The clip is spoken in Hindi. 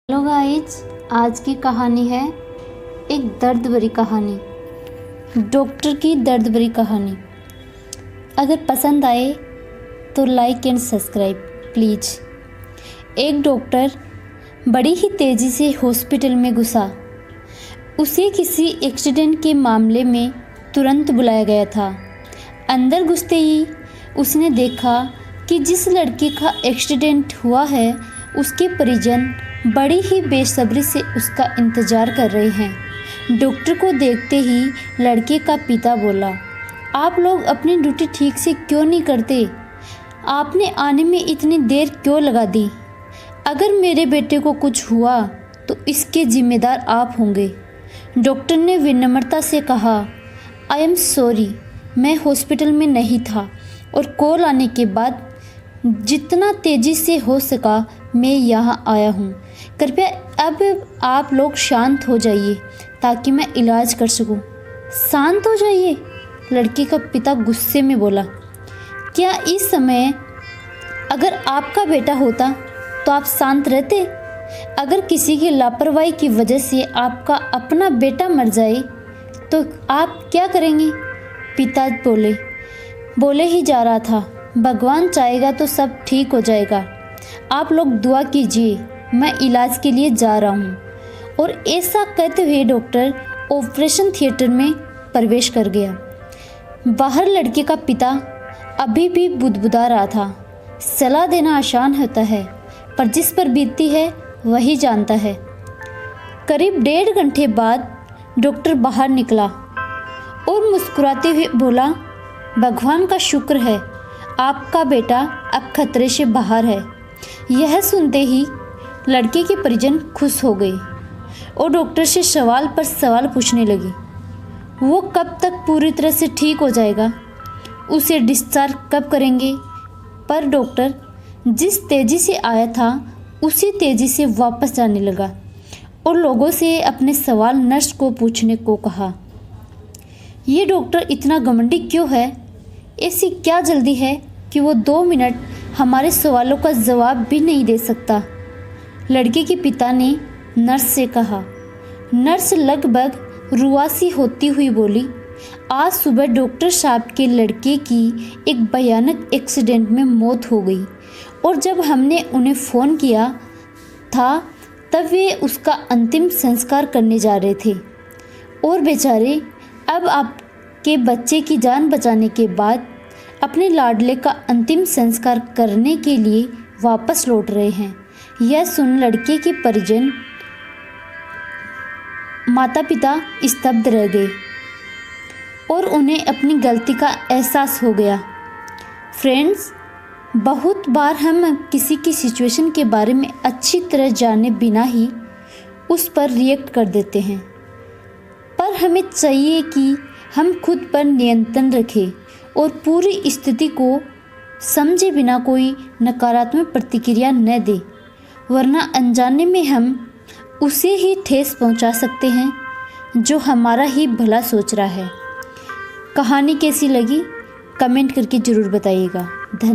हेलो गाइज, आज की कहानी है एक दर्द भरी कहानी, डॉक्टर की दर्द भरी कहानी। अगर पसंद आए तो लाइक एंड सब्सक्राइब प्लीज़। एक डॉक्टर बड़ी ही तेज़ी से हॉस्पिटल में घुसा। उसे किसी एक्सीडेंट के मामले में तुरंत बुलाया गया था। अंदर घुसते ही उसने देखा कि जिस लड़के का एक्सीडेंट हुआ है उसके परिजन बड़ी ही बेसब्री से उसका इंतज़ार कर रहे हैं। डॉक्टर को देखते ही लड़के का पिता बोला, आप लोग अपनी ड्यूटी ठीक से क्यों नहीं करते? आपने आने में इतनी देर क्यों लगा दी? अगर मेरे बेटे को कुछ हुआ तो इसके जिम्मेदार आप होंगे। डॉक्टर ने विनम्रता से कहा, आई एम सॉरी, मैं हॉस्पिटल में नहीं था और कॉल आने के बाद जितना तेज़ी से हो सका मैं यहाँ आया हूँ। कृपया अब आप लोग शांत हो जाइए ताकि मैं इलाज कर सकूँ। शांत हो जाइए, लड़के का पिता गुस्से में बोला। क्या इस समय अगर आपका बेटा होता तो आप शांत रहते? अगर किसी की लापरवाही की वजह से आपका अपना बेटा मर जाए तो आप क्या करेंगे? पिता बोले ही जा रहा था, भगवान चाहेगा तो सब ठीक हो जाएगा। आप लोग दुआ कीजिए, मैं इलाज के लिए जा रहा हूँ। और ऐसा कहते हुए डॉक्टर ऑपरेशन थिएटर में प्रवेश कर गया। बाहर लड़के का पिता अभी भी बुदबुदा रहा था। सलाह देना आसान होता है पर जिस पर बीतती है वही जानता है। करीब 1.5 घंटे बाद डॉक्टर बाहर निकला और मुस्कुराते हुए बोला, भगवान का शुक्र है आपका बेटा अब खतरे से बाहर है। यह सुनते ही लड़के के परिजन खुश हो गए और डॉक्टर से सवाल पर सवाल पूछने लगे। वो कब तक पूरी तरह से ठीक हो जाएगा? उसे डिस्चार्ज कब करेंगे? पर डॉक्टर जिस तेज़ी से आया था उसी तेज़ी से वापस जाने लगा और लोगों से अपने सवाल नर्स को पूछने को कहा। ये डॉक्टर इतना घमंडी क्यों है? ऐसी क्या जल्दी है कि वो 2 मिनट हमारे सवालों का जवाब भी नहीं दे सकता? लड़के के पिता ने नर्स से कहा। नर्स लगभग रुआसी होती हुई बोली, आज सुबह डॉक्टर साहब के लड़के की एक भयानक एक्सीडेंट में मौत हो गई और जब हमने उन्हें फ़ोन किया था तब वे उसका अंतिम संस्कार करने जा रहे थे और बेचारे अब आपके बच्चे की जान बचाने के बाद अपने लाडले का अंतिम संस्कार करने के लिए वापस लौट रहे हैं। यह सुन लड़के के परिजन माता पिता स्तब्ध रह गए और उन्हें अपनी गलती का एहसास हो गया। फ्रेंड्स, बहुत बार हम किसी की सिचुएशन के बारे में अच्छी तरह जाने बिना ही उस पर रिएक्ट कर देते हैं, पर हमें चाहिए कि हम खुद पर नियंत्रण रखें और पूरी स्थिति को समझे बिना कोई नकारात्मक प्रतिक्रिया न दें, वरना अनजाने में हम उसे ही ठेस पहुंचा सकते हैं जो हमारा ही भला सोच रहा है। कहानी कैसी लगी कमेंट करके ज़रूर बताइएगा। धन्यवाद।